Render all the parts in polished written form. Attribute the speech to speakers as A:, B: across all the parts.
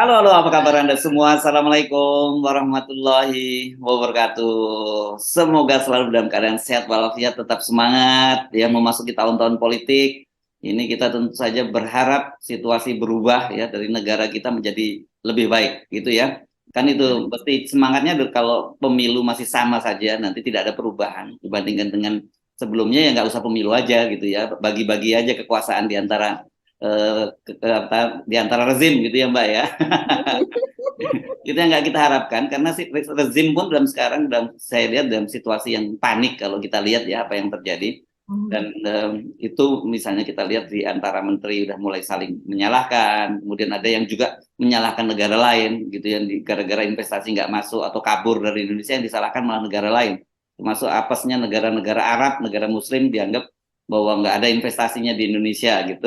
A: Halo, halo, apa kabar Anda semua? Assalamualaikum warahmatullahi wabarakatuh. Semoga selalu dalam keadaan sehat walafiat, tetap semangat ya memasuki tahun-tahun politik. Ini kita tentu saja berharap situasi berubah ya dari negara kita menjadi lebih baik gitu ya. Kan itu pasti semangatnya kalau pemilu masih sama saja nanti tidak ada perubahan dibandingkan dengan sebelumnya ya nggak usah pemilu aja gitu ya. Bagi-bagi aja kekuasaan di antara rezim gitu ya Mbak ya. Itu yang nggak kita harapkan karena si rezim pun dalam saya lihat dalam situasi yang panik kalau kita lihat ya apa yang terjadi dan itu misalnya kita lihat di antara menteri udah mulai saling menyalahkan, kemudian ada yang juga menyalahkan negara lain gitu ya gara-gara investasi nggak masuk atau kabur dari Indonesia yang disalahkan malah negara lain, termasuk apesnya negara-negara Arab, negara Muslim dianggap bahwa nggak ada investasinya di Indonesia gitu.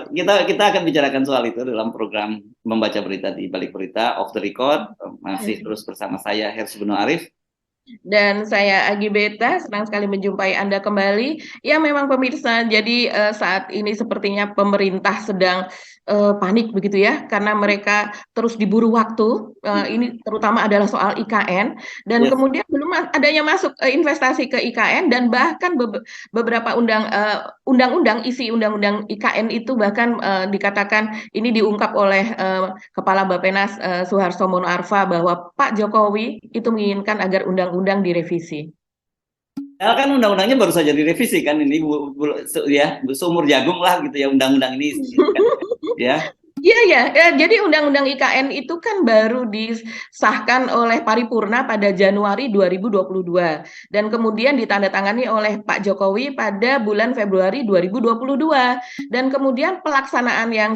A: Kita akan bicarakan soal itu dalam program membaca berita di balik berita off the record. Masih terus bersama saya Hersy Gunawan Arif.
B: Dan saya Agi Beta, senang sekali menjumpai Anda kembali. Ya memang pemirsa, jadi saat ini sepertinya pemerintah sedang panik begitu ya, karena mereka terus diburu waktu. Ini terutama adalah soal IKN, dan
A: Yes.
B: kemudian belum adanya masuk investasi ke IKN, dan bahkan beberapa undang-undang, isi undang-undang IKN itu bahkan dikatakan ini diungkap oleh Kepala Bappenas Suharto Mono Arfa bahwa Pak Jokowi itu menginginkan agar undang-undang direvisi.
A: Ya kan undang-undangnya baru saja direvisi kan ini ya seumur jagung lah gitu ya undang-undang ini ya.
B: Iya ya, jadi Undang-Undang IKN itu kan baru disahkan oleh paripurna pada Januari 2022 dan kemudian ditandatangani oleh Pak Jokowi pada bulan Februari 2022 dan kemudian pelaksanaan yang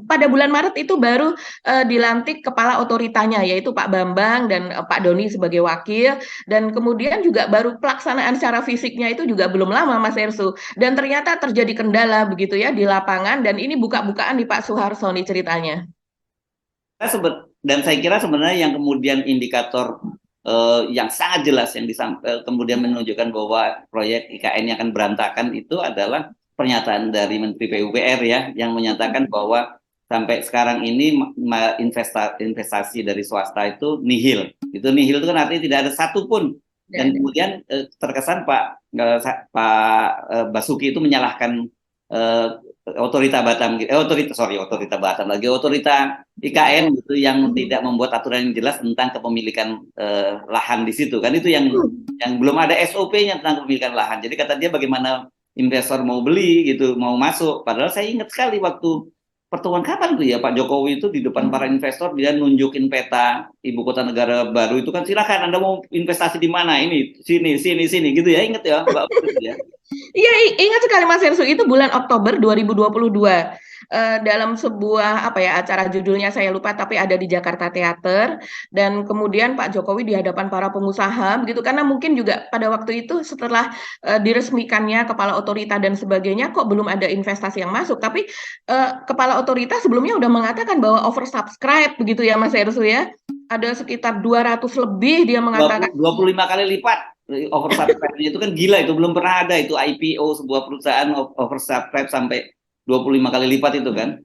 B: pada bulan Maret itu baru dilantik kepala otoritanya yaitu Pak Bambang dan Pak Doni sebagai wakil dan kemudian juga baru pelaksanaan secara fisiknya itu juga belum lama Mas Ersu dan ternyata terjadi kendala begitu ya di lapangan dan ini buka-bukaan di Pak Soeharto nih ceritanya.
A: Dan saya kira sebenarnya yang kemudian indikator yang sangat jelas yang kemudian menunjukkan bahwa proyek IKN yang akan berantakan itu adalah pernyataan dari Menteri PUPR ya yang menyatakan bahwa sampai sekarang ini investasi dari swasta itu nihil. Itu nihil itu kan artinya tidak ada satupun. Dan kemudian terkesan Pak Basuki itu menyalahkan eh, otorita IKN gitu yang tidak membuat aturan yang jelas tentang kepemilikan lahan di situ kan itu yang belum ada SOP-nya tentang kepemilikan lahan. Jadi kata dia bagaimana investor mau beli gitu, mau masuk. Padahal saya ingat sekali waktu pertemuan kapan tuh ya Pak Jokowi itu di depan para investor dia nunjukin peta ibu kota negara baru itu kan silakan Anda mau investasi di mana ini sini gitu ya, ingat ya Mbak ya.
B: Iya, ingat sekali Mas Hersu, itu bulan Oktober 2022. Dalam sebuah apa ya acara judulnya saya lupa tapi ada di Jakarta Theater dan kemudian Pak Jokowi di hadapan para pengusaha begitu karena mungkin juga pada waktu itu setelah diresmikannya kepala otorita dan sebagainya kok belum ada investasi yang masuk tapi kepala otorita sebelumnya udah mengatakan bahwa oversubscribe begitu ya Mas Hersu ya. Ada sekitar 200 lebih dia mengatakan
A: 25 kali lipat oversubscribe itu kan gila, itu belum pernah ada itu IPO sebuah perusahaan oversubscribe sampai 25 kali lipat itu kan.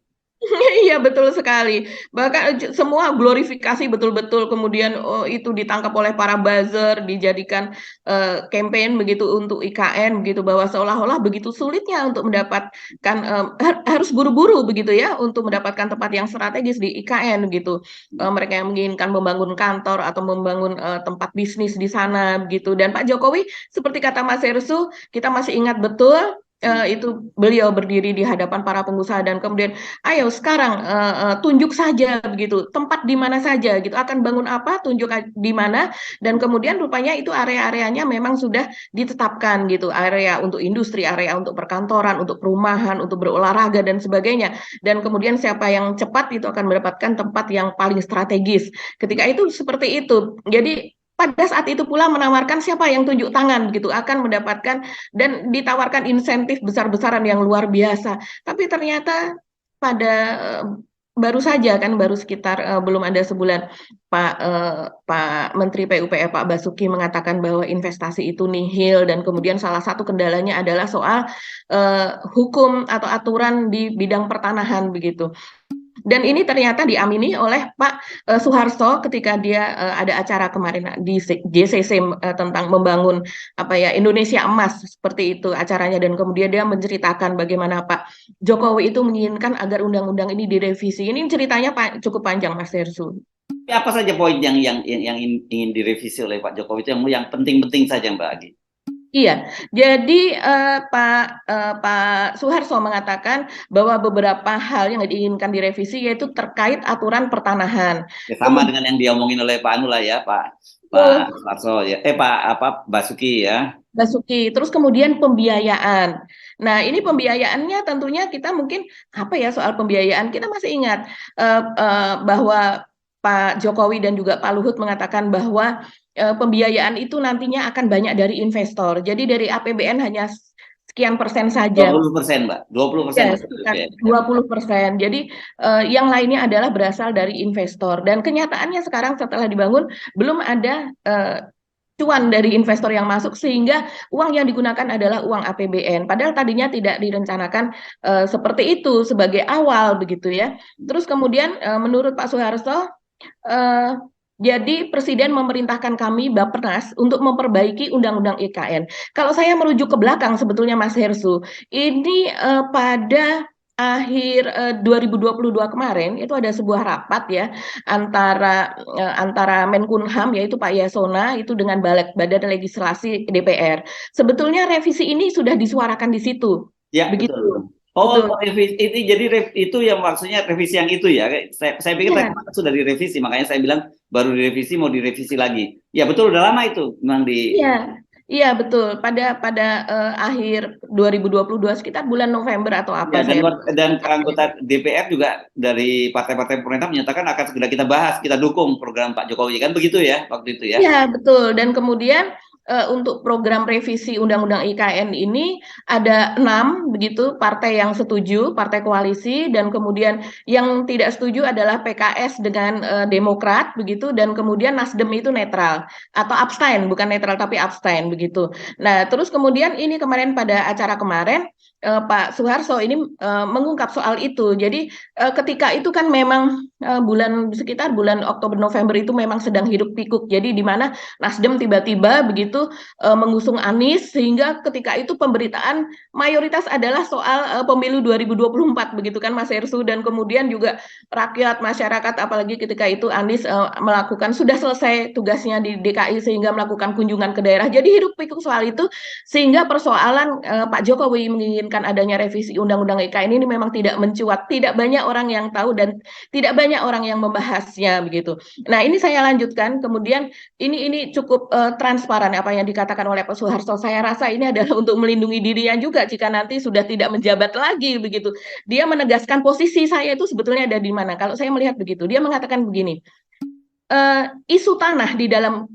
B: Iya betul sekali. Bahkan semua glorifikasi betul-betul kemudian itu ditangkap oleh para buzzer, dijadikan campaign begitu untuk IKN begitu bahwa seolah-olah begitu sulitnya untuk mendapatkan harus buru-buru begitu ya untuk mendapatkan tempat yang strategis di IKN gitu. Mereka yang menginginkan membangun kantor atau membangun tempat bisnis di sana begitu. Dan Pak Jokowi seperti kata Mas Hersu, kita masih ingat betul itu beliau berdiri di hadapan para pengusaha dan kemudian ayo sekarang tunjuk saja begitu tempat di mana saja gitu akan bangun apa tunjuk di mana dan kemudian rupanya itu area-areanya memang sudah ditetapkan gitu area untuk industri area untuk perkantoran untuk perumahan untuk berolahraga dan sebagainya dan kemudian siapa yang cepat itu akan mendapatkan tempat yang paling strategis ketika itu seperti itu jadi pada saat itu pula menawarkan siapa yang tunjuk tangan gitu akan mendapatkan dan ditawarkan insentif besar-besaran yang luar biasa tapi ternyata pada baru saja kan baru sekitar belum ada sebulan Pak Menteri PUPR Pak Basuki mengatakan bahwa investasi itu nihil dan kemudian salah satu kendalanya adalah soal hukum atau aturan di bidang pertanahan begitu. Dan ini ternyata diamini oleh Pak Soeharto ketika dia ada acara kemarin di JCC tentang membangun apa ya Indonesia Emas seperti itu acaranya, dan kemudian dia menceritakan bagaimana Pak Jokowi itu menginginkan agar undang-undang ini direvisi. Ini ceritanya cukup panjang, Mas Hersu.
A: Apa saja poin yang ingin direvisi oleh Pak Jokowi itu yang penting-penting saja, Mbak Agi?
B: Iya, jadi Pak Soeharto mengatakan bahwa beberapa hal yang diinginkan direvisi yaitu terkait aturan pertanahan.
A: Ya, sama dengan yang diomongin oleh Pak Anu lah ya, Pak Soeharto ya, Pak Basuki ya.
B: Basuki, terus kemudian pembiayaan. Nah, ini pembiayaannya tentunya kita mungkin apa ya soal pembiayaan kita masih ingat bahwa Pak Jokowi dan juga Pak Luhut mengatakan bahwa pembiayaan itu nantinya akan banyak dari investor. Jadi dari APBN hanya sekian persen saja.
A: 20%, Mbak. 20%.
B: Ya, sekitar 20%. Jadi yang lainnya adalah berasal dari investor. Dan kenyataannya sekarang setelah dibangun belum ada cuan dari investor yang masuk sehingga uang yang digunakan adalah uang APBN. Padahal tadinya tidak direncanakan seperti itu sebagai awal begitu ya. Terus kemudian menurut Pak Soeharto jadi Presiden memerintahkan kami Bappenas untuk memperbaiki Undang-Undang IKN. Kalau saya merujuk ke belakang sebetulnya Mas Hersu, ini pada akhir 2022 kemarin itu ada sebuah rapat ya antara Menkumham yaitu Pak Yasona itu dengan Badan Legislasi DPR. Sebetulnya revisi ini sudah disuarakan di situ.
A: Ya,
B: begitu.
A: Betul. Oh,
B: Betul.
A: revisi itu jadi itu yang maksudnya revisi yang itu ya. Saya pikir
B: Ya.
A: sudah direvisi, makanya saya bilang baru direvisi mau direvisi lagi. Ya betul, udah lama itu memang di.
B: Iya. Iya betul, pada akhir 2022 sekitar bulan November atau apa
A: Ya,
B: saya.
A: dan anggota DPR juga dari partai-partai pemerintah menyatakan akan segera kita bahas, kita dukung program Pak Jokowi, kan begitu ya waktu itu ya?
B: Iya betul, dan kemudian untuk program revisi Undang-Undang IKN ini ada 6 begitu partai yang setuju, partai koalisi, dan kemudian yang tidak setuju adalah PKS dengan Demokrat begitu, dan kemudian Nasdem itu netral atau abstain, bukan netral tapi abstain begitu. Nah, terus kemudian ini kemarin pada acara kemarin Pak Soeharto ini mengungkap soal itu. Jadi ketika itu kan memang sekitar bulan Oktober November itu memang sedang hiruk pikuk. Jadi di mana Nasdem tiba-tiba begitu mengusung Anies sehingga ketika itu pemberitaan mayoritas adalah soal pemilu 2024 begitu kan Mas Hersu, dan kemudian juga rakyat masyarakat apalagi ketika itu Anies melakukan sudah selesai tugasnya di DKI sehingga melakukan kunjungan ke daerah. Jadi hiruk pikuk soal itu sehingga persoalan Pak Jokowi menginginkan adanya revisi Undang-Undang IKN ini memang tidak mencuat, tidak banyak orang yang tahu dan tidak banyak orang yang membahasnya begitu. Nah, ini saya lanjutkan. Kemudian ini cukup transparan apa yang dikatakan oleh Pak Soeharto. Saya rasa ini adalah untuk melindungi dirinya juga jika nanti sudah tidak menjabat lagi begitu. Dia menegaskan posisi saya itu sebetulnya ada di mana. Kalau saya melihat begitu, dia mengatakan begini. Isu tanah di dalam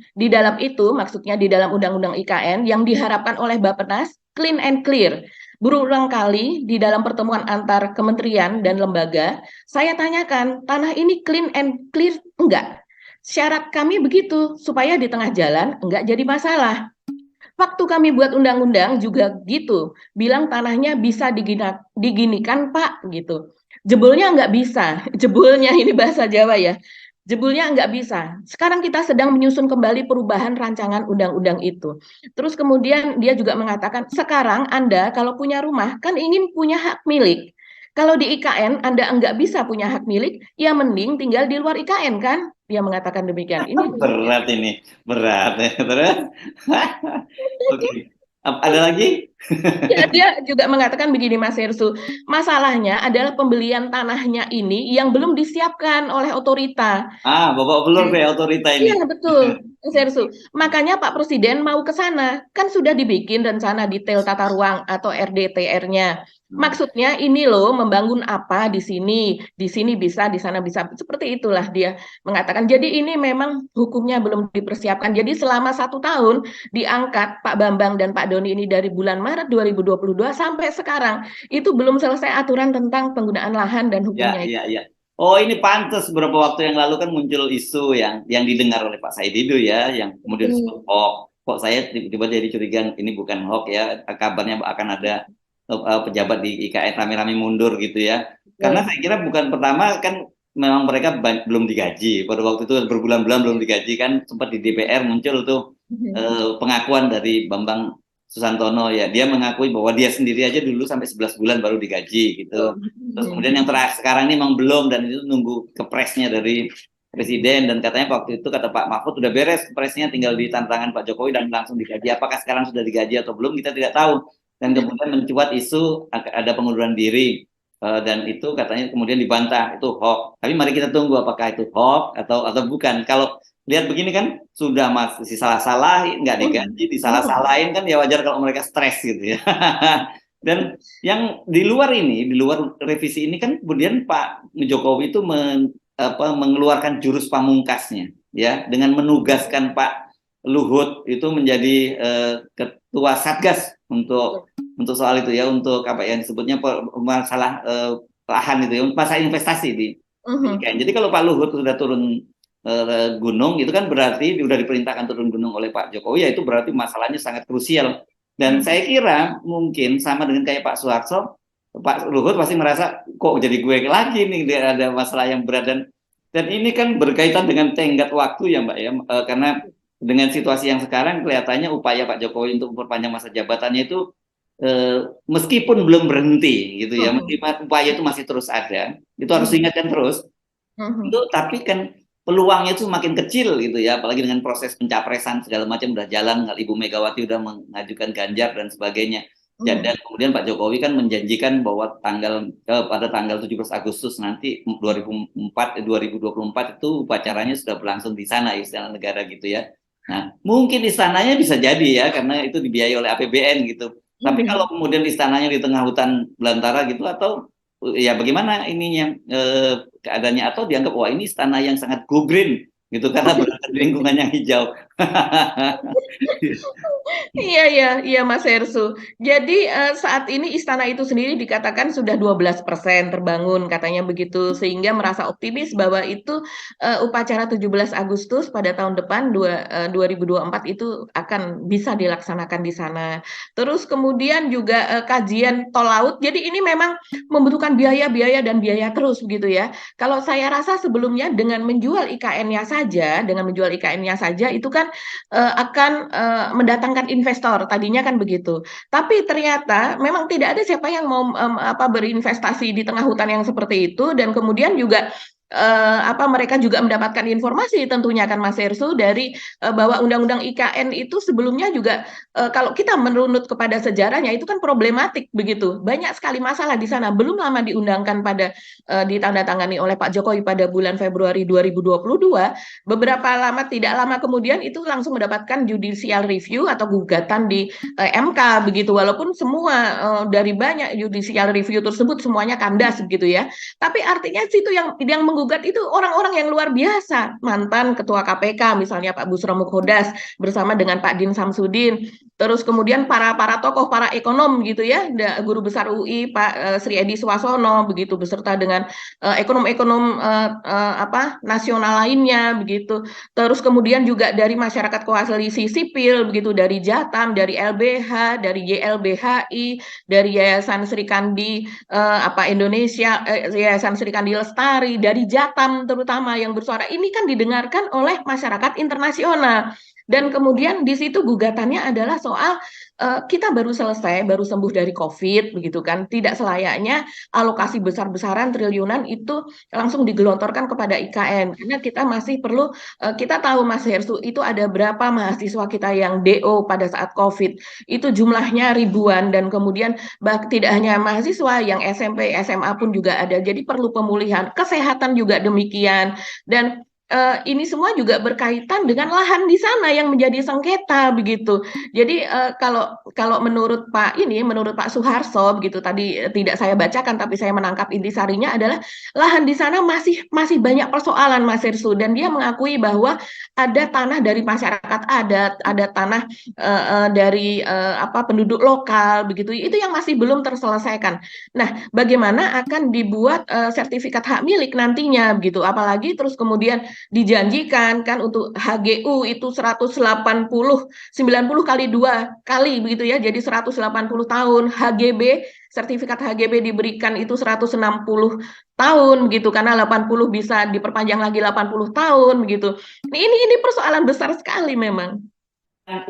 B: itu maksudnya di dalam Undang-Undang IKN yang diharapkan oleh Bappenas clean and clear. Berulang kali di dalam pertemuan antar kementerian dan lembaga, saya tanyakan, tanah ini clean and clear enggak? Syarat kami begitu, supaya di tengah jalan enggak jadi masalah. Waktu kami buat undang-undang juga gitu, bilang tanahnya bisa diginikan Pak, gitu. Jebulnya enggak bisa, jebulnya ini bahasa Jawa ya. Jebulnya nggak bisa. Sekarang kita sedang menyusun kembali perubahan rancangan undang-undang itu. Terus kemudian dia juga mengatakan, sekarang Anda kalau punya rumah kan ingin punya hak milik. Kalau di IKN Anda nggak bisa punya hak milik, ya mending tinggal di luar IKN kan? Dia mengatakan demikian. Ini
A: Berat ini, berat ya. Terus, oke. Ada lagi?
B: ya, dia juga mengatakan begini Mas Hersu, masalahnya adalah pembelian tanahnya ini yang belum disiapkan oleh otorita.
A: Bapak belur ya otorita ini.
B: Iya betul, Mas Hersu. Makanya Pak Presiden mau ke sana, kan sudah dibikin rencana detail tata ruang atau RDTR-nya. Maksudnya ini loh membangun apa di sini bisa, di sana bisa. Seperti itulah dia mengatakan. Jadi ini memang hukumnya belum dipersiapkan. Jadi selama 1 tahun diangkat Pak Bambang dan Pak Doni ini dari bulan Maret 2022 sampai sekarang itu belum selesai aturan tentang penggunaan lahan dan hukumnya.
A: Ya. Oh, ini pantas beberapa waktu yang lalu kan muncul isu yang didengar oleh Pak Said Didu ya, yang kemudian disebut hoax. Kok saya tiba-tiba jadi curiga ini bukan hoax ya, kabarnya akan ada pejabat di IKN rame-rame mundur gitu ya. Karena
B: Betul.
A: saya kira bukan pertama kan memang mereka belum digaji. Pada waktu itu berbulan-bulan belum digaji kan, sempat di DPR muncul tuh pengakuan dari Bambang Susantono ya. Dia mengakui bahwa dia sendiri aja dulu sampai 11 bulan baru digaji gitu. Terus kemudian yang terakhir sekarang ini memang belum, dan itu nunggu kepresnya dari presiden, dan katanya waktu itu kata Pak Mahfud udah beres kepresnya, tinggal di tangan Pak Jokowi dan langsung digaji. Apakah sekarang sudah digaji atau belum kita tidak tahu. Dan kemudian mencuat isu ada pengunduran diri. Dan itu katanya kemudian dibantah itu hoax. Tapi mari kita tunggu apakah itu hoax atau bukan. Kalau lihat begini kan sudah masih salah-salahin, nggak digaji, disalah-salahin kan ya wajar kalau mereka stres gitu ya. Dan yang di luar ini, di luar revisi ini kan kemudian Pak Jokowi itu mengeluarkan jurus pamungkasnya ya, dengan menugaskan Pak Luhut itu menjadi ketua Satgas untuk soal itu ya, untuk apa yang disebutnya masalah lahan itu ya, masalah investasi di IKN. Jadi kalau Pak Luhut sudah turun gunung itu kan berarti sudah diperintahkan turun gunung oleh Pak Jokowi, ya itu berarti masalahnya sangat krusial. Dan saya kira mungkin sama dengan kayak Pak Soeharto, Pak Luhut pasti merasa kok jadi gue lagi nih, dia ada masalah yang berat, dan ini kan berkaitan dengan tenggat waktu ya Mbak ya, karena dengan situasi yang sekarang kelihatannya upaya Pak Jokowi untuk memperpanjang masa jabatannya itu meskipun belum berhenti gitu ya, meskipun upaya itu masih terus ada, itu harus diingatkan terus. Itu tapi kan peluangnya itu makin kecil gitu ya, apalagi dengan proses pencapresan segala macam udah jalan, Ibu Megawati udah mengajukan Ganjar dan sebagainya. Dan kemudian Pak Jokowi kan menjanjikan bahwa pada tanggal 17 Agustus nanti 2024 itu upacaranya sudah berlangsung di sana, Istana Negara gitu ya. Nah, mungkin istananya bisa jadi ya, karena itu dibiayai oleh APBN gitu. Tapi kalau kemudian istananya di tengah hutan belantara gitu, atau ya bagaimana ininya keadaannya, atau dianggap wah ini istana yang sangat go green gitu karena berada di lingkungan yang hijau.
B: Iya, iya, iya Mas Hersu. Jadi saat ini istana itu sendiri dikatakan sudah 12% terbangun katanya begitu, sehingga merasa optimis bahwa itu upacara 17 Agustus pada tahun depan 2024 itu akan bisa dilaksanakan di sana. Terus kemudian juga kajian tol laut. Jadi ini memang membutuhkan biaya-biaya dan biaya terus begitu ya. Kalau saya rasa sebelumnya dengan menjual IKN-nya saja itu kan akan mendatangkan investor, tadinya kan begitu. Tapi ternyata memang tidak ada siapa yang mau berinvestasi di tengah hutan yang seperti itu, dan kemudian juga mereka juga mendapatkan informasi tentunya kan Mas Hersu dari bahwa Undang-Undang IKN itu sebelumnya juga kalau kita merunut kepada sejarahnya itu kan problematik begitu. Banyak sekali masalah di sana. Belum lama diundangkan pada ditandatangani oleh Pak Jokowi pada bulan Februari 2022. Beberapa tidak lama kemudian itu langsung mendapatkan judicial review atau gugatan di MK begitu. Walaupun semua dari banyak judicial review tersebut semuanya kandas begitu ya. Tapi artinya situ yang menggugat itu orang-orang yang luar biasa, mantan ketua KPK misalnya Pak Busro Mukhodas bersama dengan Pak Din Samsudin, terus kemudian para tokoh, para ekonom gitu ya, guru besar UI Pak Sri Edi Suwasono begitu, beserta dengan ekonom-ekonom nasional lainnya begitu. Terus kemudian juga dari masyarakat koalisi sipil begitu, dari Jatam, dari LBH, dari YLBHI, dari Yayasan Sri Kandi Indonesia, Yayasan Sri Kandi Lestari, dari Jatam terutama yang bersuara, ini kan didengarkan oleh masyarakat internasional. Dan kemudian di situ gugatannya adalah soal kita baru sembuh dari COVID begitu kan, tidak selayaknya alokasi besar-besaran triliunan itu langsung digelontorkan kepada IKN, karena kita masih perlu kita tahu Mas Hersu itu ada berapa mahasiswa kita yang DO pada saat COVID, itu jumlahnya ribuan, dan kemudian tidak hanya mahasiswa, yang SMP, SMA pun juga ada, jadi perlu pemulihan, kesehatan juga demikian, dan ini semua juga berkaitan dengan lahan di sana yang menjadi sengketa begitu. Jadi kalau menurut Pak Suharto begitu, tadi tidak saya bacakan tapi saya menangkap intisarinya adalah lahan di sana masih banyak persoalan Mas Hersu, dan dia mengakui bahwa ada tanah dari masyarakat adat, ada tanah dari penduduk lokal begitu, itu yang masih belum terselesaikan. Nah, bagaimana akan dibuat sertifikat hak milik nantinya begitu, apalagi terus kemudian dijanjikan kan untuk HGU itu 180, 90 kali 2 kali begitu ya, jadi 180 tahun. HGB, sertifikat HGB diberikan itu 160 tahun begitu, karena 80 bisa diperpanjang lagi 80 tahun begitu. Ini persoalan besar sekali memang.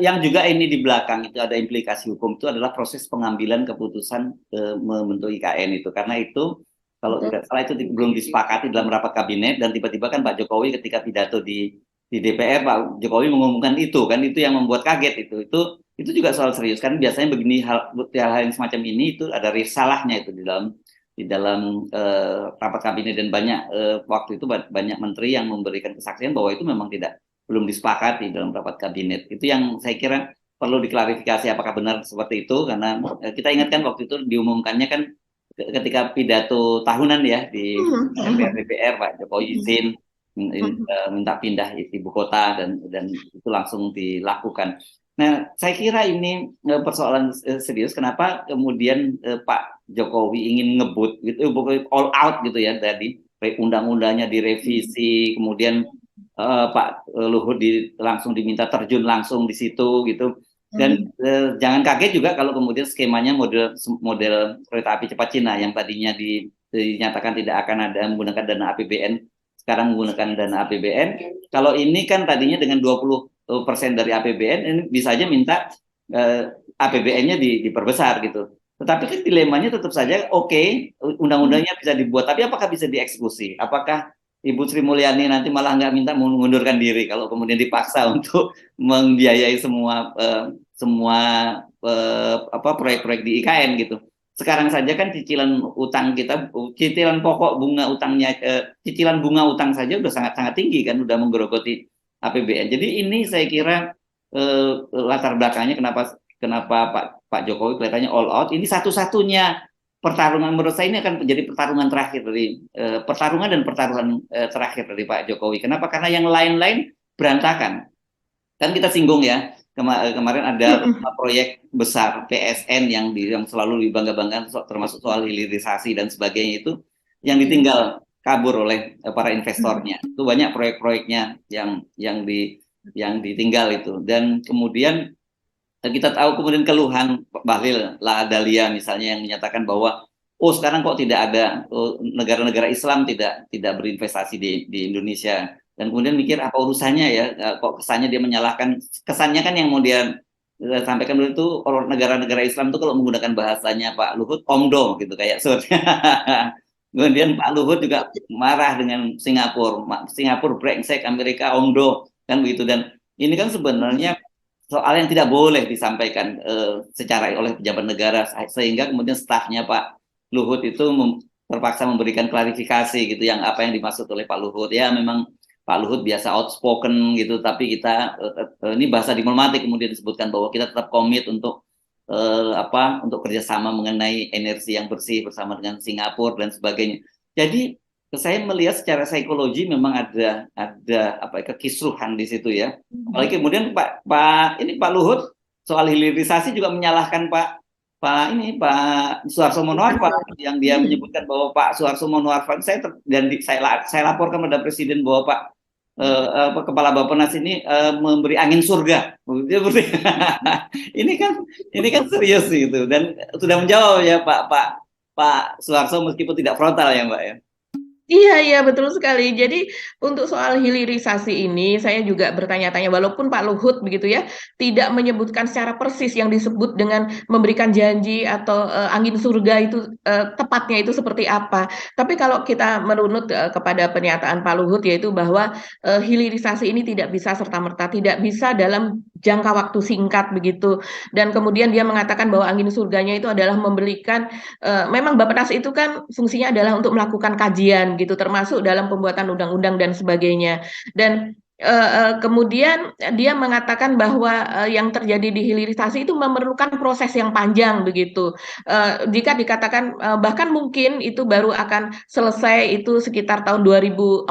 A: Yang juga ini di belakang itu ada implikasi hukum, itu adalah proses pengambilan keputusan membentuk IKN itu, karena itu kalau tidak salah itu belum disepakati dalam rapat kabinet, dan tiba-tiba kan Pak Jokowi ketika pidato di DPR, Pak Jokowi mengumumkan itu kan, itu yang membuat kaget. Itu juga soal serius kan, biasanya begini hal yang semacam ini itu ada risalahnya itu di dalam rapat kabinet, dan banyak waktu itu banyak menteri yang memberikan kesaksian bahwa itu memang belum disepakati dalam rapat kabinet. Itu yang saya kira perlu diklarifikasi apakah benar seperti itu, karena kita ingatkan waktu itu diumumkannya kan ketika pidato tahunan ya di DPR, Pak Jokowi izin minta pindah ibu kota, dan itu langsung dilakukan. Nah, saya kira ini persoalan serius. Kenapa kemudian Pak Jokowi ingin ngebut gitu, all out gitu ya, tadi undang-undangnya direvisi, kemudian Pak Luhut langsung diminta terjun langsung di situ gitu. Dan jangan kaget juga kalau kemudian skemanya model kereta api cepat Cina yang tadinya dinyatakan tidak akan ada menggunakan dana APBN, sekarang menggunakan dana APBN. Kalau ini kan tadinya dengan 20% dari APBN, ini bisa aja minta APBN-nya diperbesar gitu. Tetapi kan dilemanya tetap saja, oke, undang-undangnya bisa dibuat, tapi apakah bisa dieksekusi? Apakah Ibu Sri Mulyani nanti malah nggak minta mengundurkan diri kalau kemudian dipaksa untuk membiayai semua proyek-proyek di IKN gitu. Sekarang saja kan cicilan utang kita, cicilan pokok bunga utangnya, cicilan bunga utang saja udah sangat-sangat tinggi kan, udah menggerogoti APBN. Jadi ini saya kira latar belakangnya kenapa Pak Jokowi kelihatannya all out. Ini satu-satunya pertarungan, menurut saya ini akan menjadi pertarungan terakhir dari pertarungan terakhir dari Pak Jokowi. Kenapa? Karena yang lain-lain berantakan. Kan kita singgung ya, kemarin ada proyek besar PSN yang selalu dibangga-banggakan, termasuk soal hilirisasi dan sebagainya, itu yang ditinggal kabur oleh para investornya. Itu banyak proyek-proyeknya yang ditinggal itu. Dan kemudian kita tahu kemudian keluhan Bahlil Lahadalia misalnya yang menyatakan bahwa sekarang kok tidak ada negara-negara Islam tidak berinvestasi di Indonesia, dan kemudian mikir apa urusannya ya, kok kesannya dia menyalahkan, kesannya kan yang mau dia sampaikan dulu itu negara-negara Islam itu kalau menggunakan bahasanya Pak Luhut omdo gitu kayak kemudian Pak Luhut juga marah dengan Singapura brengsek, Amerika omdo kan begitu. Dan ini kan sebenarnya soal yang tidak boleh disampaikan secara oleh pejabat negara, sehingga kemudian stafnya Pak Luhut itu terpaksa memberikan klarifikasi gitu, yang apa yang dimaksud oleh Pak Luhut. Ya memang Pak Luhut biasa outspoken gitu, tapi kita ini bahasa diplomatik kemudian disebutkan bahwa kita tetap komit untuk untuk kerjasama mengenai energi yang bersih bersama dengan Singapura dan sebagainya. Jadi saya melihat secara psikologi memang ada kekisruhan di situ ya. Apalagi kemudian Pak Luhut soal hilirisasi juga menyalahkan Pak Suharto Monoarfa, yang dia menyebutkan bahwa Pak Suharto Monoarfa, saya laporkan pada Presiden bahwa Pak Kepala Bappenas ini memberi angin surga. Ini kan serius gitu, dan sudah menjawab ya Pak Suharto meskipun tidak frontal ya Mbak ya.
B: Iya, betul sekali. Jadi untuk soal hilirisasi ini saya juga bertanya-tanya, walaupun Pak Luhut begitu ya tidak menyebutkan secara persis yang disebut dengan memberikan janji atau angin surga itu tepatnya itu seperti apa. Tapi kalau kita merunut kepada pernyataan Pak Luhut, yaitu bahwa hilirisasi ini tidak bisa serta-merta, tidak bisa dalam jangka waktu singkat begitu. Dan kemudian dia mengatakan bahwa angin surganya itu adalah memberikan, memang Bappenas itu kan fungsinya adalah untuk melakukan kajian gitu, termasuk dalam pembuatan undang-undang dan sebagainya. Dan Kemudian dia mengatakan bahwa yang terjadi di hilirisasi itu memerlukan proses yang panjang begitu. Jika dikatakan bahkan mungkin itu baru akan selesai itu sekitar tahun 2040,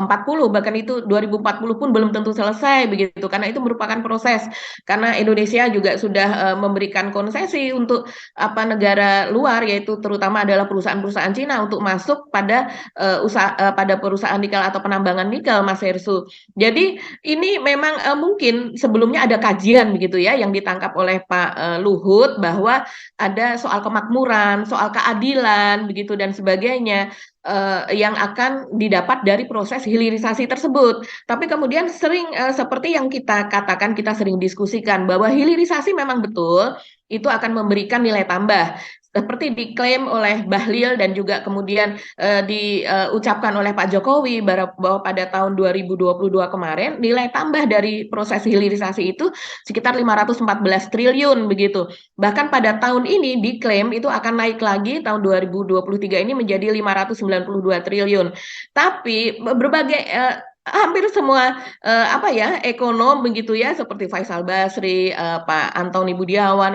B: bahkan itu 2040 pun belum tentu selesai begitu, karena itu merupakan proses. Karena Indonesia juga sudah memberikan konsesi untuk apa negara luar, yaitu terutama adalah perusahaan-perusahaan Cina untuk masuk pada pada perusahaan nikel atau penambangan nikel, Mas Hersu. Jadi ini memang mungkin sebelumnya ada kajian begitu ya yang ditangkap oleh Pak Luhut bahwa ada soal kemakmuran, soal keadilan begitu dan sebagainya yang akan didapat dari proses hilirisasi tersebut. Tapi kemudian sering seperti yang kita katakan, kita sering diskusikan bahwa hilirisasi memang betul itu akan memberikan nilai tambah seperti diklaim oleh Bahlil dan juga kemudian diucapkan oleh Pak Jokowi bahwa pada tahun 2022 kemarin nilai tambah dari proses hilirisasi itu sekitar 514 triliun begitu. Bahkan pada tahun ini diklaim itu akan naik lagi tahun 2023 ini menjadi 592 triliun. Tapi berbagai hampir semua apa ya ekonom begitu ya seperti Faisal Basri, Pak Antoni Budiawan,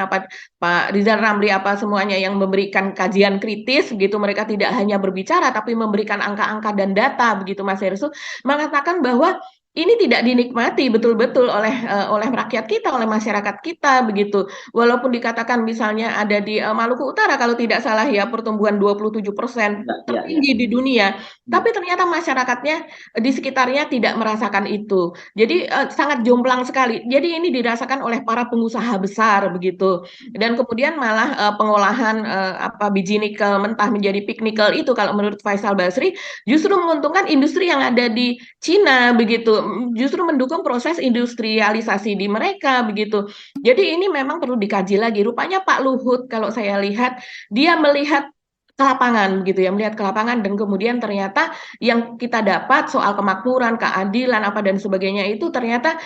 B: Pak Rizal Ramli apa semuanya yang memberikan kajian kritis begitu, mereka tidak hanya berbicara tapi memberikan angka-angka dan data begitu Mas Hersu, mengatakan bahwa ini tidak dinikmati betul-betul oleh rakyat kita, oleh masyarakat kita begitu. Walaupun dikatakan misalnya ada di Maluku Utara kalau tidak salah ya pertumbuhan 27%
A: Ya, ya,
B: tertinggi di
A: ya.
B: dunia, tapi ternyata masyarakatnya di sekitarnya tidak merasakan itu. Jadi sangat jomplang sekali. Jadi ini dirasakan oleh para pengusaha besar begitu. Dan kemudian malah pengolahan apa biji nikel mentah menjadi pig nikel itu kalau menurut Faisal Basri justru menguntungkan industri yang ada di Cina begitu, justru mendukung proses industrialisasi di mereka begitu. Jadi ini memang perlu dikaji lagi. Rupanya Pak Luhut kalau saya lihat dia melihat ke lapangan gitu ya, melihat ke lapangan dan kemudian ternyata yang kita dapat soal kemakmuran, keadilan apa dan sebagainya itu ternyata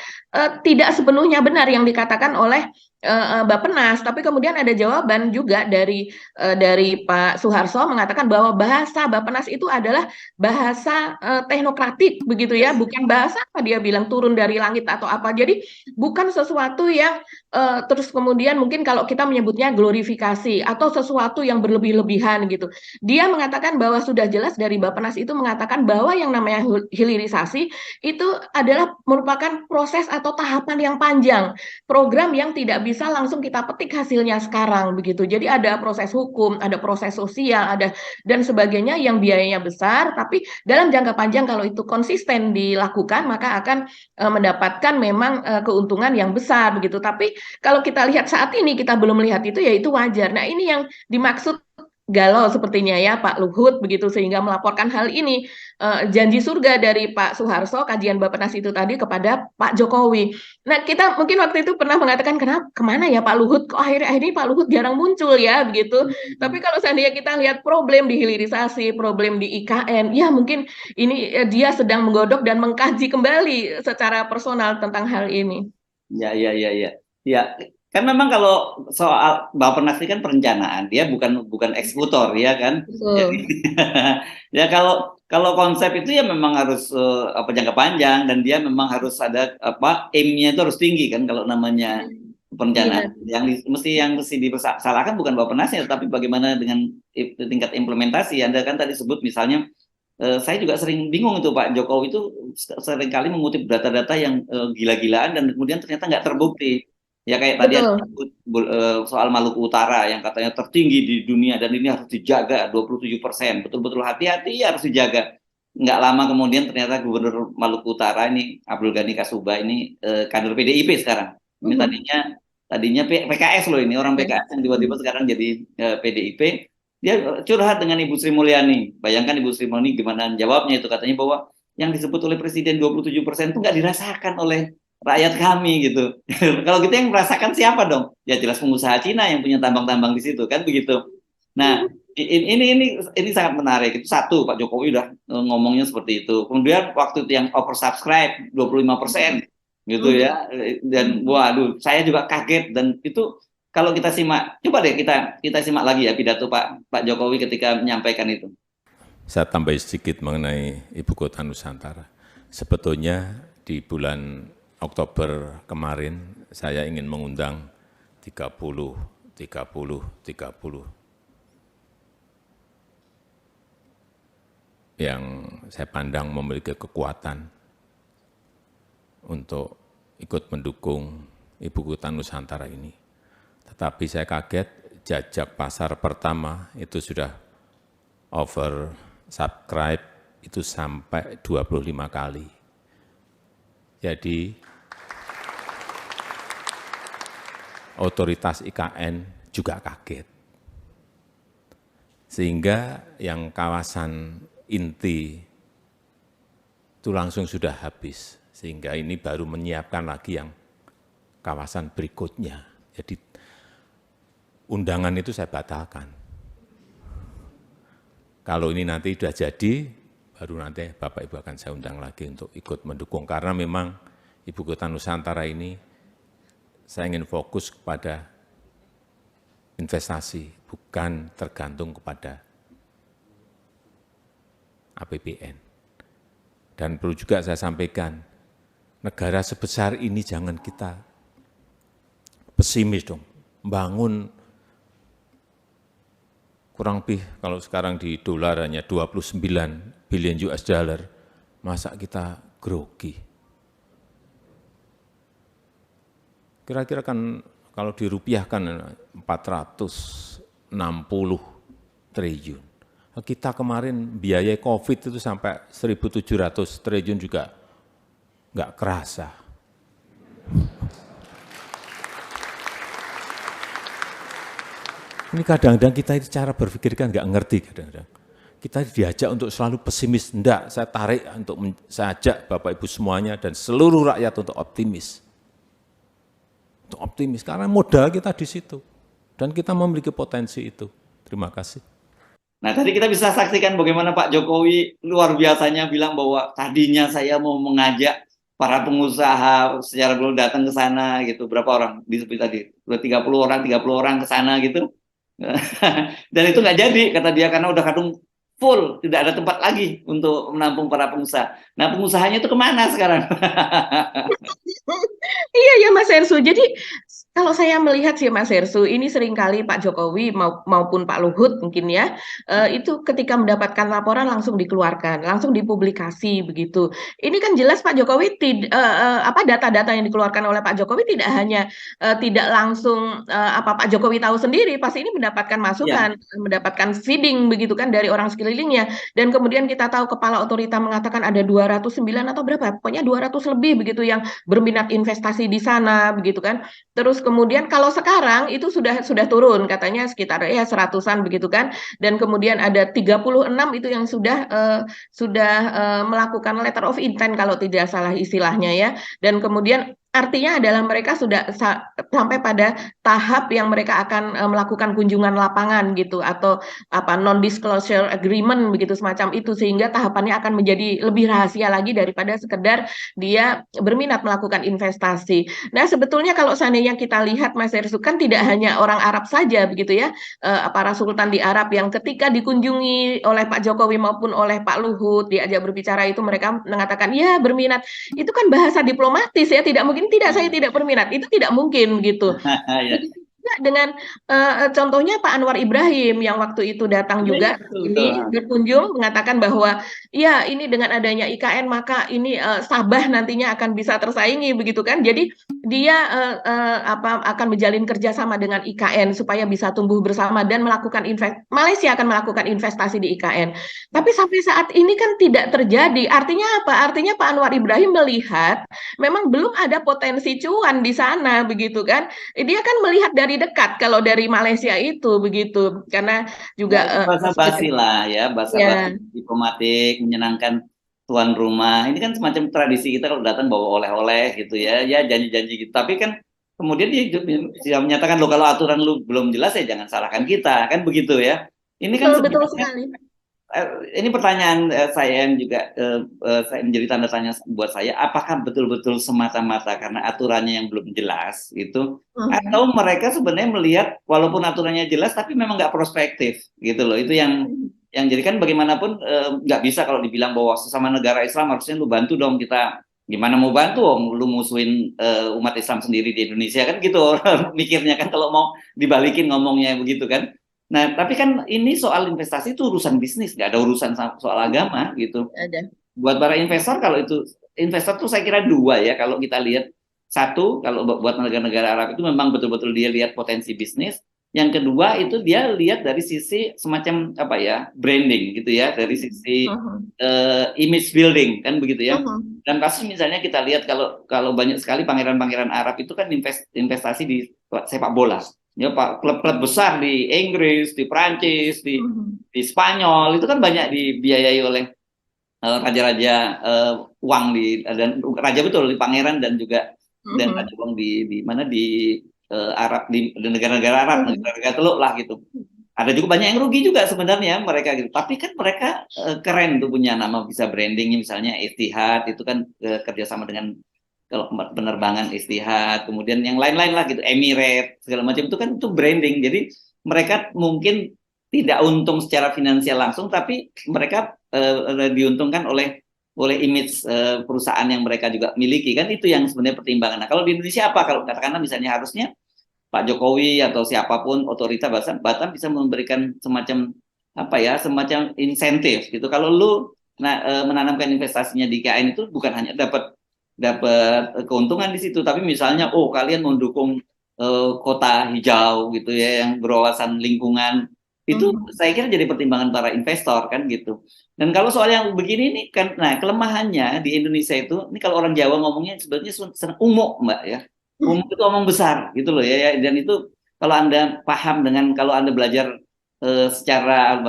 B: tidak sepenuhnya benar yang dikatakan oleh Bappenas, tapi kemudian ada jawaban juga dari Pak Suharso mengatakan bahwa bahasa Bappenas itu adalah bahasa teknokratik begitu ya, bukan bahasa apa dia bilang turun dari langit atau apa. Jadi bukan sesuatu yang terus kemudian mungkin kalau kita menyebutnya glorifikasi atau sesuatu yang berlebih-lebihan gitu. Dia mengatakan bahwa sudah jelas dari Bappenas itu mengatakan bahwa yang namanya hilirisasi itu adalah merupakan proses atau tahapan yang panjang, program yang tidak bisa langsung kita petik hasilnya sekarang begitu. Jadi ada proses hukum, ada proses sosial, ada dan sebagainya yang biayanya besar, tapi dalam jangka panjang kalau itu konsisten dilakukan maka akan mendapatkan memang keuntungan yang besar begitu. Tapi kalau kita lihat saat ini kita belum melihat itu ya itu wajar. Nah, ini yang dimaksud galau sepertinya ya Pak Luhut begitu sehingga melaporkan hal ini janji surga dari Pak Suharso kajian Bappenas itu tadi kepada Pak Jokowi. Nah kita mungkin waktu itu pernah mengatakan kenapa kemana ya Pak Luhut kok akhir-akhir ini Pak Luhut jarang muncul ya begitu. Tapi kalau seandainya kita lihat problem di hilirisasi, problem di IKN, ya mungkin ini dia sedang menggodok dan mengkaji kembali secara personal tentang hal ini.
A: Ya, ya, ya, ya. Ya, kan memang kalau soal Bappenas ini kan perencanaan, dia bukan eksekutor, ya kan. Jadi,
B: Betul.
A: ya kalau kalau konsep itu ya memang harus apa jangka panjang dan dia memang harus ada apa aim-nya itu harus tinggi kan kalau namanya
B: Iya.
A: perencanaan. Yang mesti dipersalahkan bukan Bappenasnya, tapi bagaimana dengan tingkat implementasi. Anda kan tadi sebut misalnya saya juga sering bingung itu Pak Jokowi itu seringkali mengutip data-data yang gila-gilaan dan kemudian ternyata nggak terbukti. Ya kayak tadi ada
B: Betul.
A: sebut soal Maluku Utara yang katanya tertinggi di dunia dan ini harus dijaga 27%. Betul-betul hati-hati ya harus dijaga. Nggak lama kemudian ternyata Gubernur Maluku Utara ini Abdul Ghani Kasuba ini kader PDIP sekarang. Ini
B: Mhm.
A: tadinya PKS loh ini orang
B: Ya.
A: PKS yang tiba-tiba sekarang jadi PDIP. Dia curhat dengan Ibu Sri Mulyani. Bayangkan Ibu Sri Mulyani gimana jawabnya itu katanya bahwa yang disebut oleh Presiden 27% itu nggak dirasakan oleh rakyat kami gitu. Kalau gitu yang merasakan siapa dong? Ya jelas pengusaha Cina yang punya tambang-tambang di situ kan begitu. Nah, ini sangat menarik. Itu satu, Pak Jokowi udah ngomongnya seperti itu. Kemudian waktu itu yang oversubscribe 25% gitu ya. Dan waduh, saya juga kaget dan itu kalau kita simak, coba deh kita simak lagi ya pidato Pak Jokowi ketika menyampaikan itu.
C: Saya tambah sedikit mengenai Ibu Kota Nusantara. Sebetulnya di bulan Oktober kemarin saya ingin mengundang 30 yang saya pandang memiliki kekuatan untuk ikut mendukung Ibu Kota Nusantara ini. Tetapi saya kaget, jajak pasar pertama itu sudah over subscribe itu sampai 25 kali. Jadi otoritas IKN juga kaget. Sehingga yang kawasan inti itu langsung sudah habis. Sehingga ini baru menyiapkan lagi yang kawasan berikutnya. Jadi undangan itu saya batalkan. Kalau ini nanti sudah jadi, baru nanti Bapak Ibu akan saya undang lagi untuk ikut mendukung. Karena memang Ibu Kota Nusantara ini saya ingin fokus kepada investasi, bukan tergantung kepada APBN. Dan perlu juga saya sampaikan, negara sebesar ini jangan kita pesimis dong, bangun kurang lebih kalau sekarang di dolar hanya 29 billion US dollar, masa kita grogi? Kira-kira kan kalau dirupiahkan 460 triliun. Kita kemarin biaya COVID itu sampai 1.700 triliun juga nggak kerasa. Ini kadang-kadang kita itu cara berpikir kan nggak ngerti kadang-kadang. Kita diajak untuk selalu pesimis, enggak, saya tarik untuk saya ajak Bapak Ibu semuanya dan seluruh rakyat untuk optimis. Untuk optimis, karena modal kita di situ. Dan kita memiliki potensi itu. Terima kasih.
A: Nah, tadi kita bisa saksikan bagaimana Pak Jokowi luar biasanya bilang bahwa tadinya saya mau mengajak para pengusaha secara global datang ke sana gitu. Berapa orang disebut tadi? 30 orang ke sana gitu. Dan itu nggak jadi, kata dia, karena udah kadung full, tidak ada tempat lagi untuk menampung para pengusaha. Nah, pengusahanya itu kemana sekarang?
B: Iya ya Mas Hersu. Jadi kalau saya melihat sih Mas Hersu, ini seringkali Pak Jokowi maupun Pak Luhut mungkin ya, itu ketika mendapatkan laporan langsung dikeluarkan, langsung dipublikasi begitu. Ini kan jelas Pak Jokowi data-data yang dikeluarkan oleh Pak Jokowi tidak hanya tidak langsung Pak Jokowi tahu sendiri, pasti ini mendapatkan masukan, mendapatkan feeding begitu kan dari orang sekelilingnya. Dan kemudian kita tahu kepala otorita mengatakan ada 209 atau berapa, pokoknya 200 lebih begitu yang berminat investasi di sana begitu kan. Terus kemudian kalau sekarang itu sudah turun katanya sekitar ya 100-an begitu kan. Dan kemudian ada 36 itu yang sudah melakukan letter of intent kalau tidak salah istilahnya ya. Dan kemudian artinya adalah mereka sudah sampai pada tahap yang mereka akan melakukan kunjungan lapangan gitu atau non disclosure agreement begitu semacam itu, sehingga tahapannya akan menjadi lebih rahasia lagi daripada sekedar dia berminat melakukan investasi. Nah, sebetulnya kalau seandainya kita lihat Mas Hersu, kan tidak hanya orang Arab saja begitu ya, para sultan di Arab yang ketika dikunjungi oleh Pak Jokowi maupun oleh Pak Luhut diajak berbicara itu mereka mengatakan ya berminat. Itu kan bahasa diplomatis ya, tidak mungkin tidak, saya tidak berminat, itu tidak mungkin gitu. Dengan contohnya Pak Anwar Ibrahim yang waktu itu datang juga ini berkunjung mengatakan bahwa ya ini dengan adanya IKN maka ini Sabah nantinya akan bisa tersaingi begitu kan. Jadi dia akan menjalin kerjasama dengan IKN supaya bisa tumbuh bersama dan melakukan Malaysia akan melakukan investasi di IKN. Tapi sampai saat ini kan tidak terjadi. Artinya apa? Artinya Pak Anwar Ibrahim melihat memang belum ada potensi cuan di sana begitu kan. Dia kan melihat dari dekat kalau dari Malaysia itu begitu, karena juga
A: bahasa basi lah ya, bahasa basi diplomatik, menyenangkan tuan rumah. Ini kan semacam tradisi kita kalau datang bawa oleh-oleh gitu ya janji-janji gitu. Tapi kan kemudian dia menyatakan lo kalau aturan lu belum jelas ya jangan salahkan kita, kan begitu ya. Ini kan
B: betul sekali.
A: Ini pertanyaan saya yang juga menjadi tanda tanya buat saya, apakah betul-betul semata-mata karena aturannya yang belum jelas itu, atau mereka sebenarnya melihat walaupun aturannya jelas tapi memang nggak prospektif gitu loh. Itu yang jadi kan bagaimanapun nggak bisa kalau dibilang bahwa sesama negara Islam harusnya lu bantu dong kita Gimana mau bantu lu musuhin umat Islam sendiri di Indonesia kan gitu orang mikirnya kan kalau mau dibalikin ngomongnya begitu kan. Nah, tapi kan ini soal investasi itu urusan bisnis, nggak ada urusan soal agama gitu.
B: Ada.
A: Buat para investor kalau itu investor tuh saya kira dua ya kalau kita lihat. Satu, kalau buat negara-negara Arab itu memang betul-betul dia lihat potensi bisnis. Yang kedua itu dia lihat dari sisi semacam apa ya, branding gitu ya, dari sisi image building kan begitu ya. Dan kasus misalnya kita lihat kalau banyak sekali pangeran-pangeran Arab itu kan investasi di sepak bola. Ya Pak, klub-klub besar di Inggris, di Prancis, di Spanyol itu kan banyak dibiayai oleh raja-raja uang dan raja betul di pangeran dan juga dan raja uang di mana di Arab di negara-negara Arab, negara-negara Teluk lah gitu. Ada juga banyak yang rugi juga sebenarnya mereka gitu. Tapi kan mereka keren tuh punya nama, bisa brandingnya misalnya Etihad itu kan kerjasama dengan kalau penerbangan Etihad, kemudian yang lain-lain lah gitu, Emirates segala macam itu kan itu branding. Jadi mereka mungkin tidak untung secara finansial langsung, tapi mereka diuntungkan oleh image perusahaan yang mereka juga miliki kan, itu yang sebenarnya pertimbangan. Nah kalau di Indonesia apa, kalau katakanlah misalnya harusnya Pak Jokowi atau siapapun otorita Batam bisa memberikan semacam apa ya, semacam insentif gitu. Kalau lu menanamkan investasinya di IKN itu bukan hanya dapat keuntungan di situ, tapi misalnya kalian mendukung kota hijau gitu ya yang berwawasan lingkungan, itu saya kira jadi pertimbangan para investor kan gitu. Dan kalau soal yang begini nih kan, nah kelemahannya di Indonesia itu, ini kalau orang Jawa ngomongnya sebenarnya senang umuk Mbak ya, umuk itu omong besar gitu loh ya, dan itu kalau Anda paham dengan, kalau Anda belajar secara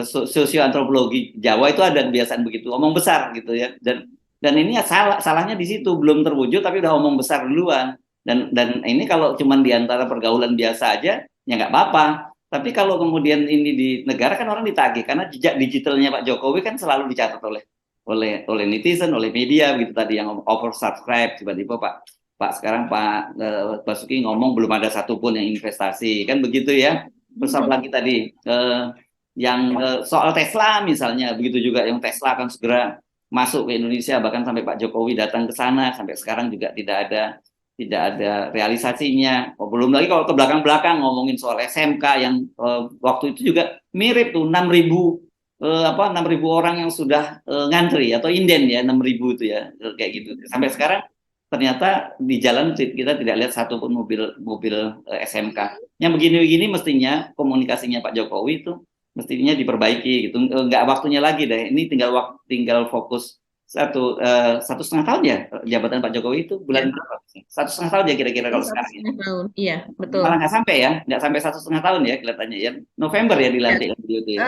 A: sosioantropologi Jawa itu ada kebiasaan begitu, omong besar gitu ya, dan ini salahnya di situ, belum terwujud tapi udah omong besar duluan, dan ini kalau cuma di antara pergaulan biasa aja ya nggak apa-apa. Tapi kalau kemudian ini di negara kan orang ditagih, karena jejak digitalnya Pak Jokowi kan selalu dicatat oleh netizen, oleh media gitu tadi yang oversubscribe, tiba-tiba Pak sekarang Pak Basuki ngomong belum ada satupun yang investasi kan begitu ya. Terus lagi tadi yang soal Tesla misalnya begitu juga, yang Tesla akan segera masuk ke Indonesia, bahkan sampai Pak Jokowi datang ke sana, sampai sekarang juga tidak ada realisasinya. Belum lagi kalau ke belakang-belakang ngomongin soal SMK yang waktu itu juga mirip tuh 6.000 orang yang sudah ngantri atau inden ya, 6.000 itu ya kayak gitu. Sampai sekarang ternyata di jalan kita tidak lihat satupun mobil SMK. Yang begini-begini mestinya komunikasinya Pak Jokowi itu mestinya diperbaiki gitu. Nggak waktunya lagi deh. Ini tinggal fokus 1,5 tahun ya jabatan Pak Jokowi itu bulan berapa? 1,5 tahun ya kira-kira kalau sekarang.
B: 1,5 tahun, iya betul.
A: Malah nggak sampai 1,5 tahun ya kelihatannya ya. November ya dilantik beliau itu ya.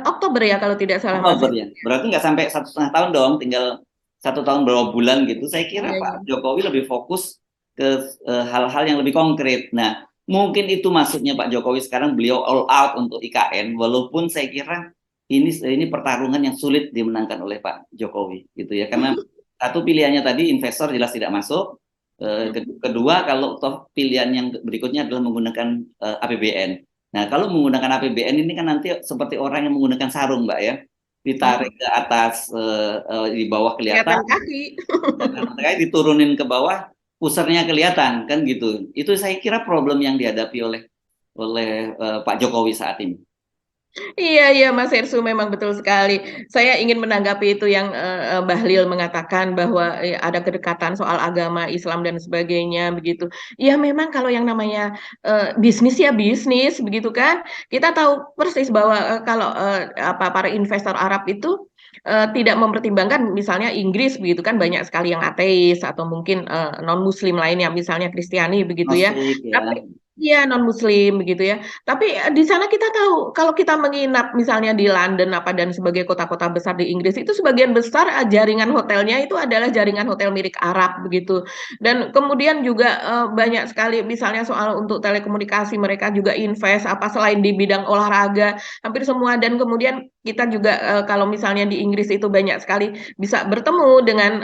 B: Oktober ya kalau tidak salah.
A: Oktober ya. Berarti nggak sampai 1,5 tahun dong, tinggal 1 tahun berapa bulan gitu. Saya kira Pak Jokowi lebih fokus ke hal-hal yang lebih konkret. Nah, mungkin itu maksudnya Pak Jokowi sekarang beliau all out untuk IKN, walaupun saya kira ini pertarungan yang sulit dimenangkan oleh Pak Jokowi gitu ya, karena satu pilihannya tadi investor jelas tidak masuk, kedua kalau toh pilihan yang berikutnya adalah menggunakan APBN. Nah kalau menggunakan APBN ini kan nanti seperti orang yang menggunakan sarung Mbak ya, ditarik ke atas di bawah kelihatan
B: kaki,
A: diturunin ke bawah pusernya kelihatan kan gitu. Itu saya kira problem yang dihadapi oleh Pak Jokowi saat ini.
B: Iya Mas Hersu, memang betul sekali. Saya ingin menanggapi itu yang Bahlil mengatakan bahwa ada kedekatan soal agama, Islam dan sebagainya begitu. Ya memang kalau yang namanya bisnis ya bisnis begitu kan. Kita tahu persis bahwa kalau para investor Arab itu tidak mempertimbangkan misalnya Inggris begitu kan, banyak sekali yang ateis atau mungkin non Muslim lainnya, misalnya Kristiani begitu ya. Tapi iya non Muslim begitu ya. Tapi di sana kita tahu kalau kita menginap misalnya di London dan sebagai kota-kota besar di Inggris itu sebagian besar jaringan hotelnya itu adalah jaringan hotel milik Arab begitu. Dan kemudian juga banyak sekali misalnya soal untuk telekomunikasi, mereka juga invest selain di bidang olahraga hampir semua. Dan kemudian kita juga kalau misalnya di Inggris itu banyak sekali bisa bertemu dengan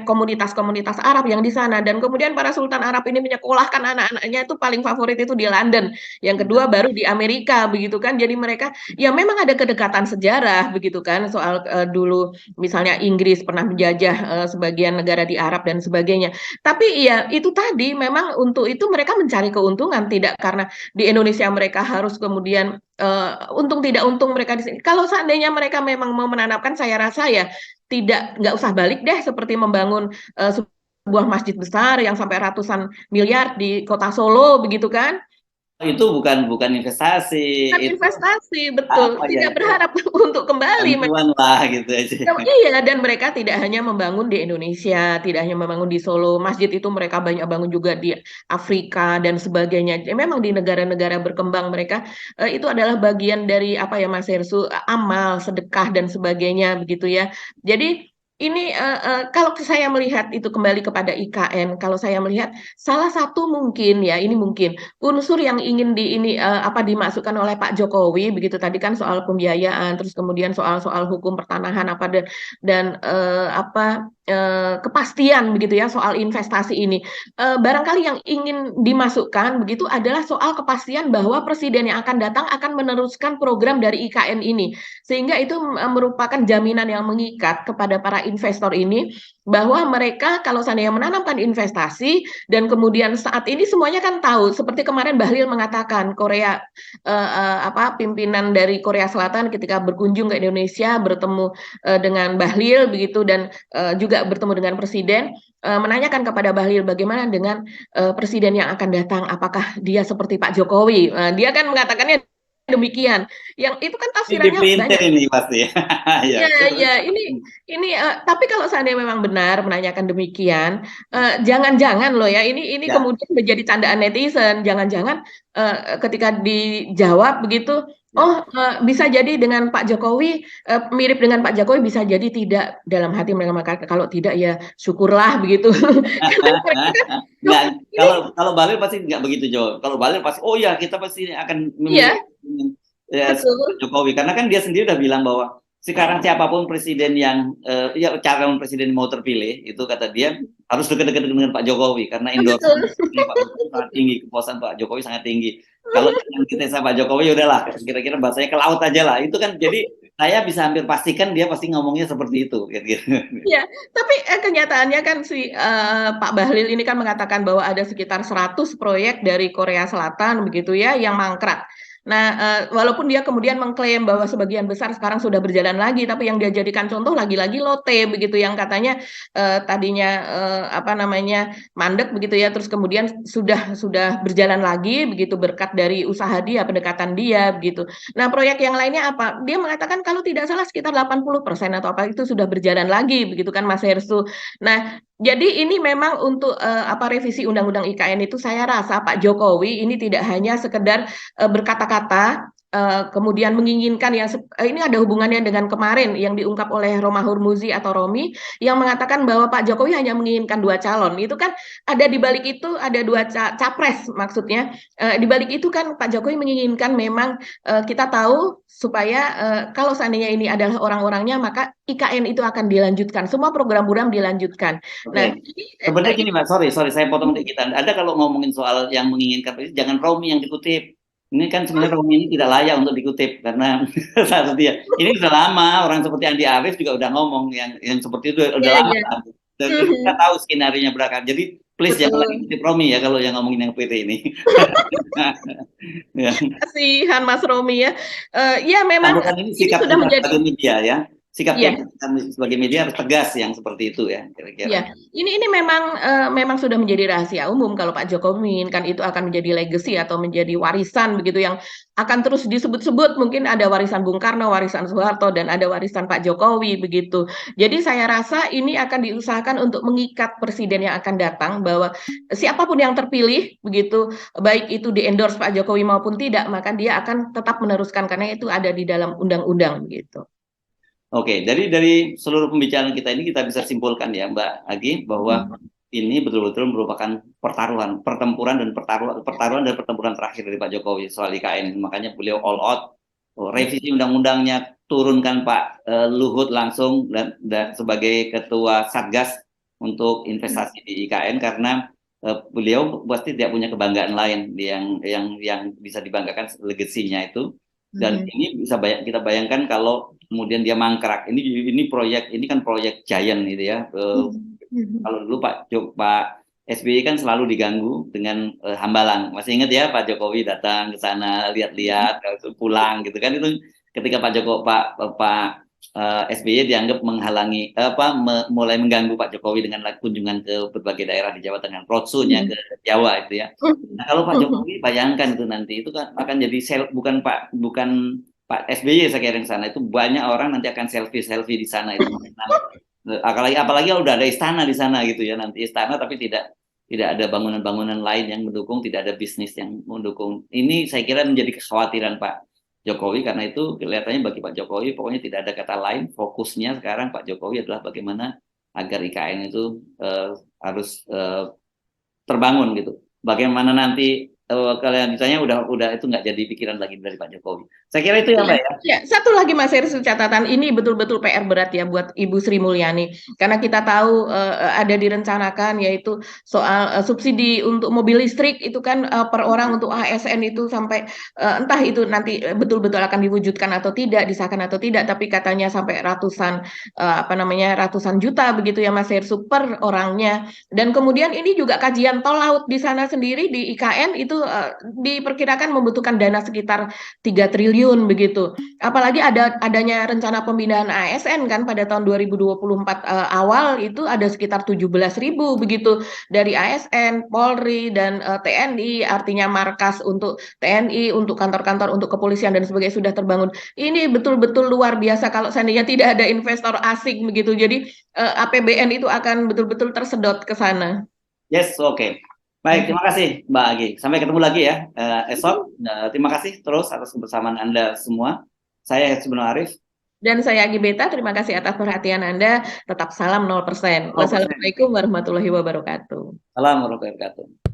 B: komunitas-komunitas Arab yang di sana, dan kemudian para sultan Arab ini menyekolahkan anak-anaknya itu itu paling favorit itu di London, yang kedua baru di Amerika begitu kan. Jadi mereka ya memang ada kedekatan sejarah begitu kan, soal dulu misalnya Inggris pernah menjajah sebagian negara di Arab dan sebagainya. Tapi ya itu tadi memang untuk itu mereka mencari keuntungan, tidak karena di Indonesia mereka harus kemudian untung tidak untung mereka di sini. Kalau seandainya mereka memang mau menanamkan, saya rasa ya nggak usah balik deh seperti membangun sebuah masjid besar yang sampai ratusan miliar di kota Solo begitu kan.
A: Itu bukan investasi,
B: Kan
A: itu
B: investasi, betul.
A: apa ya
B: Tidak
A: itu
B: berharap untuk kembali.
A: bantuan lah gitu aja.
B: Iya, dan mereka tidak hanya membangun di Indonesia, tidak hanya membangun di Solo. Masjid itu mereka banyak bangun juga di Afrika dan sebagainya. Ya, memang di negara-negara berkembang mereka itu adalah bagian dari apa ya Mas Hersu, amal, sedekah dan sebagainya begitu ya. Jadi ini kalau saya melihat itu kembali kepada IKN, kalau saya melihat salah satu mungkin ya ini mungkin unsur yang ingin dimasukkan oleh Pak Jokowi begitu tadi kan soal pembiayaan, terus kemudian soal hukum pertanahan dan kepastian begitu ya soal investasi ini. Barangkali yang ingin dimasukkan begitu adalah soal kepastian bahwa presiden yang akan datang akan meneruskan program dari IKN ini, sehingga itu merupakan jaminan yang mengikat kepada para investor ini bahwa mereka kalau seandainya menanamkan investasi dan kemudian saat ini semuanya kan tahu seperti kemarin Bahlil mengatakan pimpinan dari Korea Selatan ketika berkunjung ke Indonesia bertemu dengan Bahlil begitu dan juga bertemu dengan presiden menanyakan kepada Bahlil bagaimana dengan presiden yang akan datang, apakah dia seperti Pak Jokowi. Dia kan mengatakannya demikian. Yang itu kan
A: Ini
B: tafsirannya
A: pinter
B: banyak.
A: ini pasti. Ya,
B: Ya, ini tapi kalau seandainya memang benar menanyakan demikian, jangan-jangan loh ya, ini
A: ya.
B: kemudian menjadi candaan netizen, jangan-jangan ketika dijawab begitu,
A: Ya.
B: bisa jadi dengan Pak Jokowi, mirip dengan Pak Jokowi, bisa jadi tidak, dalam hati mereka maka kalau tidak ya syukurlah begitu. Karena mereka kan, loh
A: Nggak,
B: ini
A: kalau Bahlil pasti nggak begitu jawab. Kalau Bahlil pasti, oh ya kita pasti akan memilih
B: iya
A: ya,
B: betul,
A: Jokowi. Karena kan dia sendiri udah bilang bahwa sekarang siapapun presiden yang ya calon presiden mau terpilih itu kata dia harus dekat-dekat dengan Pak Jokowi karena
B: betul.
A: endorsement Pak Jokowi sangat tinggi, kepuasan Pak Jokowi sangat tinggi. Kalau kita sama Pak Jokowi ya udahlah, kira-kira bahasanya ke laut aja lah. Itu kan jadi saya bisa hampir pastikan dia pasti ngomongnya seperti itu, gitu.
B: Ya, tapi kenyataannya kan si Pak Bahlil ini kan mengatakan bahwa ada sekitar 100 proyek dari Korea Selatan begitu ya yang mangkrak. Nah, walaupun dia kemudian mengklaim bahwa sebagian besar sekarang sudah berjalan lagi, tapi yang dia jadikan contoh lagi-lagi Lotte begitu yang katanya tadinya mandek begitu ya, terus kemudian sudah berjalan lagi begitu berkat dari usaha dia, pendekatan dia begitu. Nah, proyek yang lainnya apa? Dia mengatakan kalau tidak salah sekitar 80% atau apa itu sudah berjalan lagi, begitu kan Mas Hersu. Nah, jadi ini memang untuk revisi Undang-Undang IKN itu saya rasa Pak Jokowi ini tidak hanya sekedar berkata-kata kemudian menginginkan ini ada hubungannya dengan kemarin yang diungkap oleh Roma Hurmuzi atau Romi yang mengatakan bahwa Pak Jokowi hanya menginginkan 2 calon. Itu kan ada di balik itu ada 2 capres maksudnya. Di balik itu kan Pak Jokowi menginginkan memang kita tahu supaya kalau seandainya ini adalah orang-orangnya maka IKN itu akan dilanjutkan. Semua program-program dilanjutkan. Nah,
A: Oke. Sebenarnya gini Mas, sorry saya potong dikit. Ada kalau ngomongin soal yang menginginkan itu jangan Romi yang dikutip. Ini kan sebenarnya Romi ini tidak layak untuk dikutip karena satu dia. Ini sudah lama orang seperti Andi Arief juga udah ngomong yang seperti itu udah
B: iya,
A: lama.
B: iya.
A: Dan kita tahu skenario nya berangkat. Jadi please jangan lagi
B: Betul.
A: kutip Romi ya kalau yang ngomongin yang PT ini. Ya.
B: Kasihan Mas Romi ya. Ya memang
A: Bukan ini
B: ini
A: sikap
B: sudah
A: kita
B: menjadi
A: sebagai media ya. Sikap
B: ya.
A: kita sebagai media harus tegas yang seperti itu ya kira-kira.
B: Ya, ini memang sudah menjadi rahasia umum kalau Pak Jokowi menginginkan itu akan menjadi legacy atau menjadi warisan begitu yang akan terus disebut-sebut. Mungkin ada warisan Bung Karno, warisan Soeharto, dan ada warisan Pak Jokowi begitu. Jadi saya rasa ini akan diusahakan untuk mengikat presiden yang akan datang bahwa siapapun yang terpilih begitu, baik itu di endorse Pak Jokowi maupun tidak, maka dia akan tetap meneruskan karena itu ada di dalam undang-undang begitu.
A: Oke, dari seluruh pembicaraan kita ini kita bisa simpulkan ya Mbak Agi bahwa ini betul-betul merupakan pertempuran dan pertempuran terakhir dari Pak Jokowi soal IKN. Makanya beliau all out, revisi undang-undangnya, turunkan Pak Luhut langsung dan sebagai ketua Satgas untuk investasi di IKN karena beliau pasti tidak punya kebanggaan lain yang bisa dibanggakan legasinya itu. Dan ini bisa kita bayangkan kalau kemudian dia mangkrak. Ini kan proyek giant gitu ya. Kalau dulu Pak SBY kan selalu diganggu dengan hambalang. Masih ingat ya Pak Jokowi datang ke sana lihat-lihat pulang gitu kan, itu ketika Pak SBY dianggap menghalangi mulai mengganggu Pak Jokowi dengan kunjungan ke berbagai daerah di Jawa Tengah, roadshow-nya ke Jawa itu ya. Nah, kalau Pak Jokowi bayangkan itu nanti itu kan akan jadi bukan Pak SBY saya kira yang sana, itu banyak orang nanti akan selfie di sana itu. Apalagi udah ada istana di sana gitu ya, nanti istana tapi tidak ada bangunan-bangunan lain yang mendukung, tidak ada bisnis yang mendukung. Ini saya kira menjadi kekhawatiran Pak Jokowi, karena itu kelihatannya bagi Pak Jokowi pokoknya tidak ada kata lain, fokusnya sekarang Pak Jokowi adalah bagaimana agar IKN itu harus terbangun gitu. Bagaimana nanti kalian ditanya udah itu nggak jadi pikiran lagi dari Pak Jokowi. Saya kira itu ya Mbak ya.
B: Ya, satu lagi Mas Heru, catatan ini betul-betul PR berat ya buat Ibu Sri Mulyani, karena kita tahu ada direncanakan yaitu soal subsidi untuk mobil listrik itu kan per orang untuk ASN itu sampai entah itu nanti betul-betul akan diwujudkan atau tidak, disahkan atau tidak, tapi katanya sampai ratusan ratusan juta begitu ya Mas Heru per orangnya. Dan kemudian ini juga kajian tol laut di sana sendiri di IKN itu diperkirakan membutuhkan dana sekitar 3 triliun begitu. Apalagi adanya rencana pemindahan ASN kan pada tahun 2024 awal itu ada sekitar 17.000 begitu dari ASN, Polri dan TNI, artinya markas untuk TNI, untuk kantor-kantor untuk kepolisian dan sebagainya sudah terbangun. Ini betul-betul luar biasa kalau seandainya tidak ada investor asing begitu. Jadi APBN itu akan betul-betul tersedot ke sana.
A: Yes, oke. Baik, terima kasih Mbak Agi. Sampai ketemu lagi ya esok. Terima kasih terus atas kebersamaan Anda semua. Saya Hetsibun Arif.
B: Dan saya Agi Beta, terima kasih atas perhatian Anda. Tetap salam 0%. Wassalamualaikum warahmatullahi wabarakatuh.
A: Salam warahmatullahi wabarakatuh.